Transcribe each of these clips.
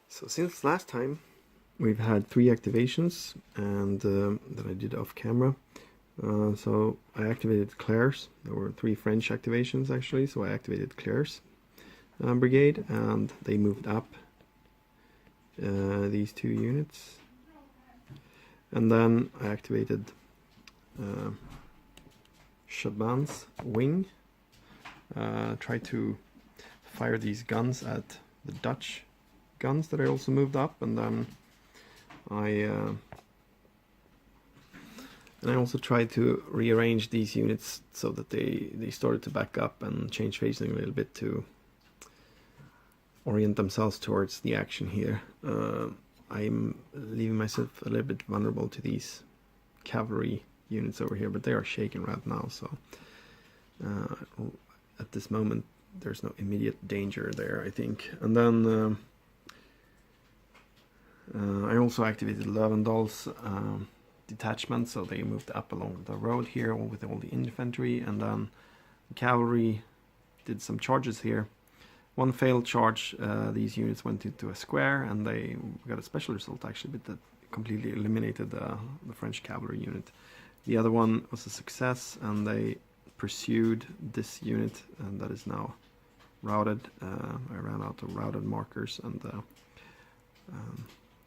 So since last time we've had 3 activations and that I did off camera. So I activated Claire's. There were 3 French activations actually, so I activated Claire's brigade and they moved up these 2 units. And then I activated Chaban's wing. Tried to fire these guns at the Dutch guns that I also moved up, and then I also tried to rearrange these units so that they started to back up and change facing a little bit to orient themselves towards the action here. I'm leaving myself a little bit vulnerable to these cavalry units over here, but they are shaken right now, so at this moment there's no immediate danger there, I think. And then I also activated Löwendahl's detachment, so they moved up along the road here with all the infantry, and then the cavalry did some charges here. One failed charge, these units went into a square, and they got a special result actually, but that completely eliminated the French cavalry unit. The other one was a success, and they pursued this unit, and that is now routed. I ran out of routed markers and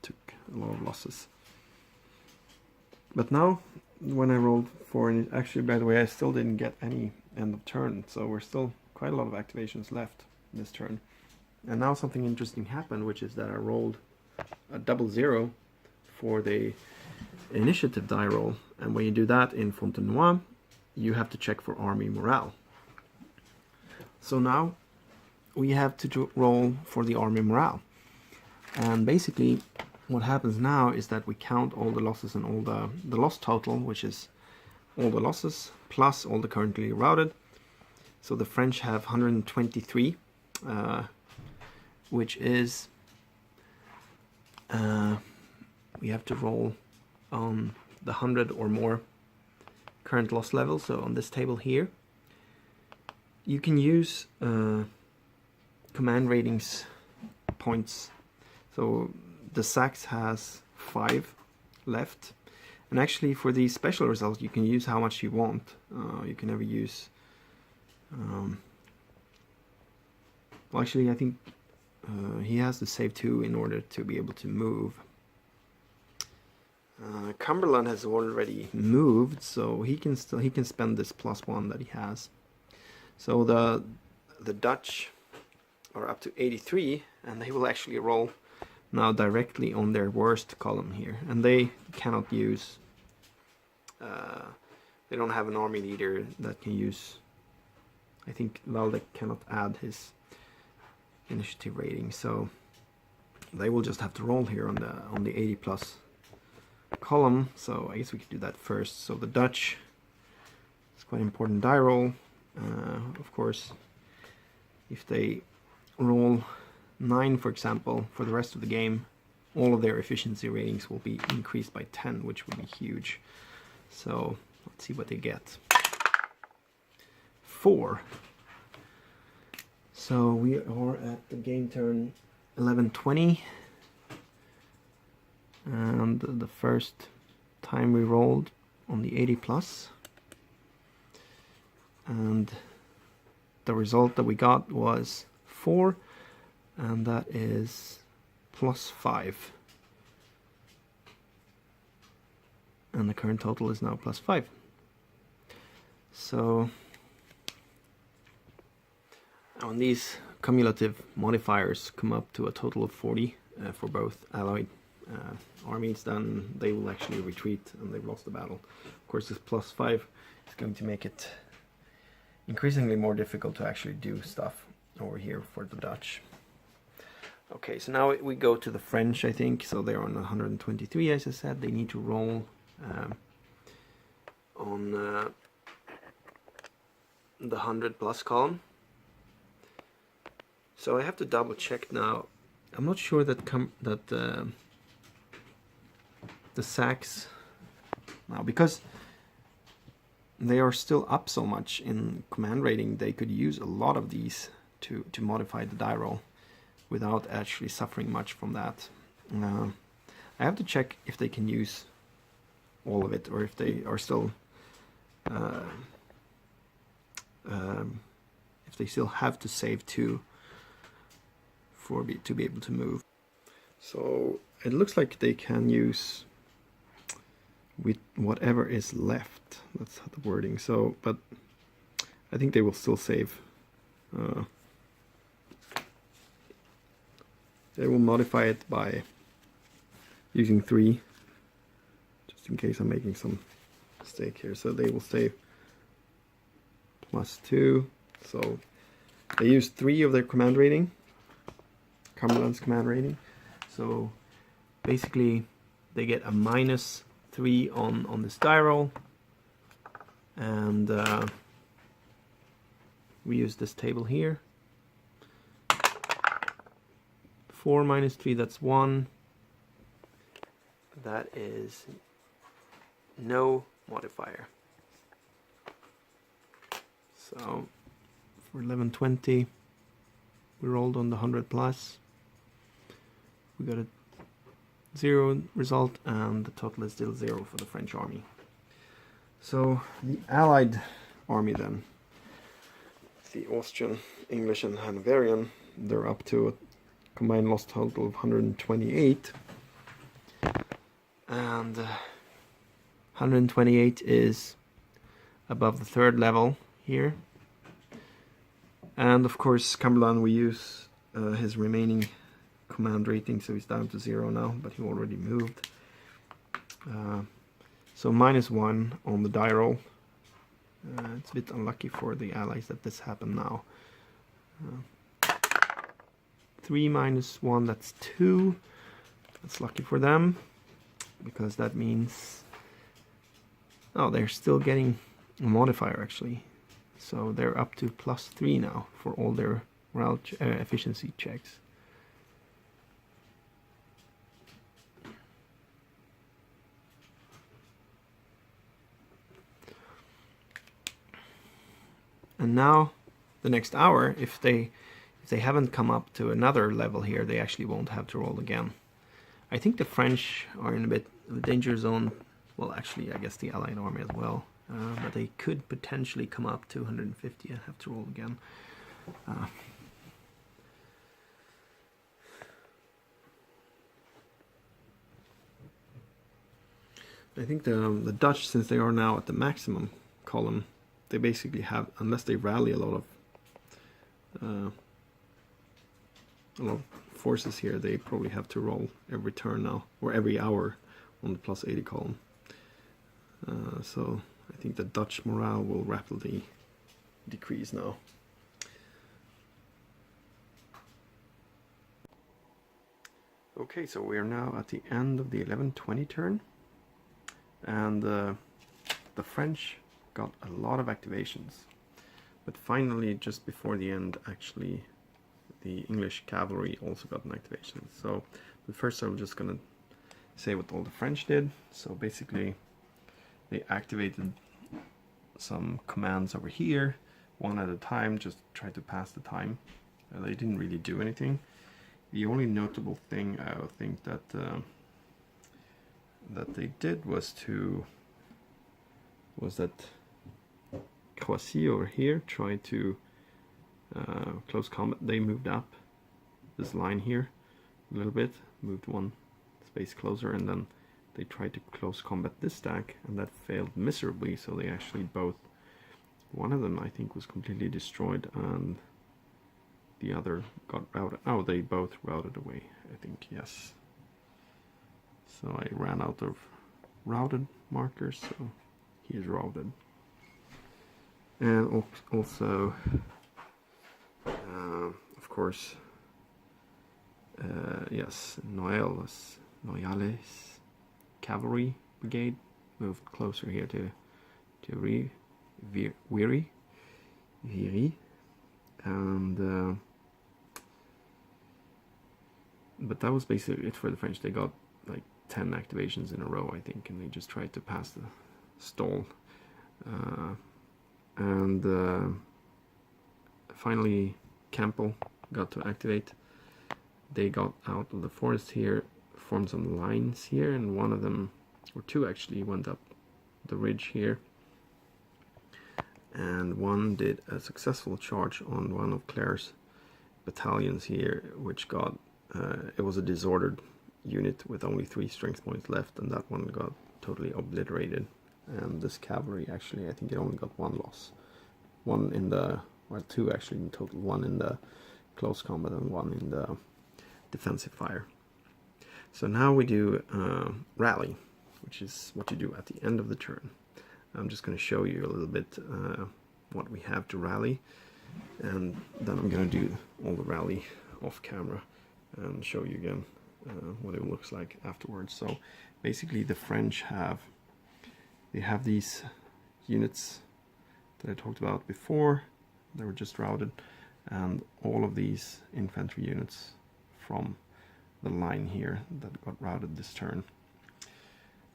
took a lot of losses. But now, when I rolled for it, actually, by the way, I still didn't get any end of turn, so we're still quite a lot of activations left this turn. And now something interesting happened, which is that I rolled a 00 for the initiative die roll, and when you do that in Fontenoy, you have to check for army morale. So now we have to roll for the army morale, and basically what happens now is that we count all the losses and all the loss total, which is all the losses plus all the currently routed. So the French have 123, which is we have to roll on the 100 or more current loss level. So on this table here, you can use command ratings points. So the Sax has 5 left, and actually for these special results you can use how much you want. You can never use well, actually I think he has to save 2 in order to be able to move. Cumberland has already moved, so he can spend this +1 that he has. So the Dutch are up to 83, and they will actually roll now directly on their worst column here, and they cannot use they don't have an army leader that can use. I think Waldeck cannot add his initiative rating, so they will just have to roll here on the 80+ column. So I guess we could do that first. So the Dutch, it's quite important die roll. Of course, if they roll 9, for example, for the rest of the game, all of their efficiency ratings will be increased by 10, which would be huge. So let's see what they get. 4. So we are at the game turn 11:20, and the first time we rolled on the 80+, and the result that we got was 4, and that is +5, and the current total is now +5. So when these cumulative modifiers come up to a total of 40 for both allied armies, then they will actually retreat and they've lost the battle. Of course, this +5 is going to make it increasingly more difficult to actually do stuff over here for the Dutch. Okay, so now we go to the French, I think. So they're on 123, as I said. They need to roll on the 100+ column. So I have to double check now. I'm not sure that the Sax now, because they are still up so much in command rating, they could use a lot of these to modify the die roll. without actually suffering much from that. I have to check if they can use all of it, or if they are still if they still have to save 2 to be able to move. So it looks like they can use with whatever is left. That's the wording. So, but I think they will still save. They will modify it by using 3, just in case I'm making some mistake here. So they will save +2. So they use 3 of their command rating, Cumberland's command rating. So basically they get a -3 on this die roll, and we use this table here. 4 minus 3, that's 1. That is no modifier. So for 1120, we rolled on the 100 plus. We got a 0 result, and the total is still 0 for the French army. So the Allied army then, the Austrian, English and Hanoverian, they're up to a combined loss total of 128. And 128 is above the 3rd level here. And of course Cumberland, we use his remaining command rating, so he's down to 0 now, but he already moved. So -1 on the die roll. It's a bit unlucky for the Allies that this happened now. 3 minus 1, that's 2. That's lucky for them, because that means, oh, they're still getting a modifier actually. So they're up to +3 now for all their morale efficiency checks. And now the next hour, if they haven't come up to another level here, they actually won't have to roll again. I think the French are in a bit of a danger zone. Well, actually, I guess the Allied army as well. But they could potentially come up to 150 and have to roll again. I think the Dutch, since they are now at the maximum column, they basically have, unless they rally a lot of forces here, they probably have to roll every turn now, or every hour, on the +80 column. So I think the Dutch morale will rapidly decrease now. Okay, so we are now at the end of the 1120 turn, and the French got a lot of activations, but finally, just before the end, actually the English cavalry also got an activation. So, but first I'm just gonna say what all the French did. So basically they activated some commands over here, one at a time, just try to pass the time. They didn't really do anything. The only notable thing I think that that they did was that Croatia over here tried to close combat. They moved up this line here a little bit, moved 1 space closer, and then they tried to close combat this stack, and that failed miserably. So they actually both, one of them I think was completely destroyed, and the other got routed. Oh, they both routed away, I think, yes. So I ran out of routed markers, so he is routed. And also, of course, yes, Noyales cavalry brigade moved closer here to Viry, and but that was basically it for the French. They got like 10 activations in a row, I think, and they just tried to pass the stall. And finally Campbell got to activate, they got out of the forest here, formed some lines here, and one of them, or two actually, went up the ridge here. And one did a successful charge on one of Claire's battalions here, which got, it was a disordered unit with only 3 strength points left, and that one got totally obliterated. And this cavalry, actually, I think it only got 1 loss. 1 in the, well, 2 actually in total, 1 in the close combat and 1 in the defensive fire. So now we do rally, which is what you do at the end of the turn. I'm just going to show you a little bit what we have to rally, and then I'm going to do all the rally off camera and show you again what it looks like afterwards. So basically the French have these units that I talked about before. They were just routed, and all of these infantry units from the line here that got routed this turn.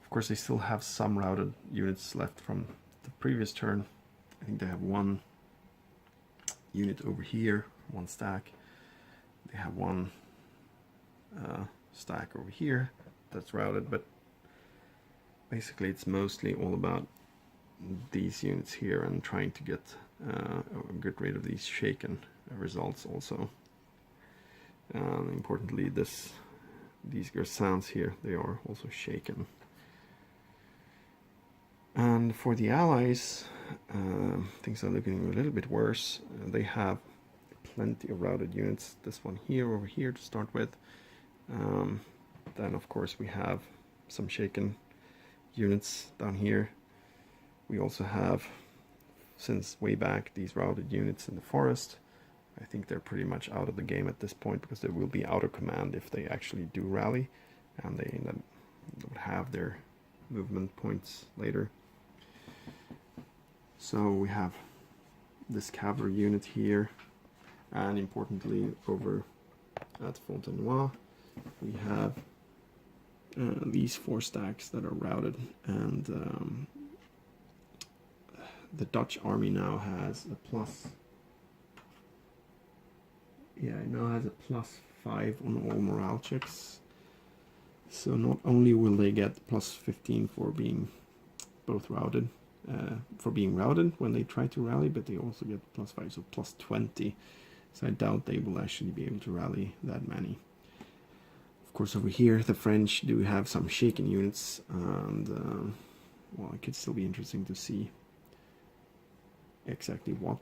Of course, they still have some routed units left from the previous turn. I think they have 1 unit over here, 1 stack. They have 1 stack over here that's routed, but basically it's mostly all about these units here and trying to get rid of these shaken results also. Importantly, these Gersans here, they are also shaken. And for the Allies, things are looking a little bit worse. They have plenty of routed units. This one here, over here to start with. Then of course we have some shaken units down here. We also have, since way back, these routed units in the forest. I think they're pretty much out of the game at this point, because they will be out of command if they actually do rally, and they would have their movement points later. So we have this cavalry unit here, and importantly over at Fontenoy we have these 4 stacks that are routed, and the Dutch army now has a plus, it now has a +5 on all morale checks. So not only will they get +15 for being both routed, for being routed when they try to rally, but they also get +5, so +20. So I doubt they will actually be able to rally that many. Of course, over here the French do have some shaken units, and well, it could still be interesting to see exactly what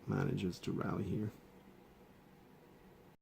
manages to rally here.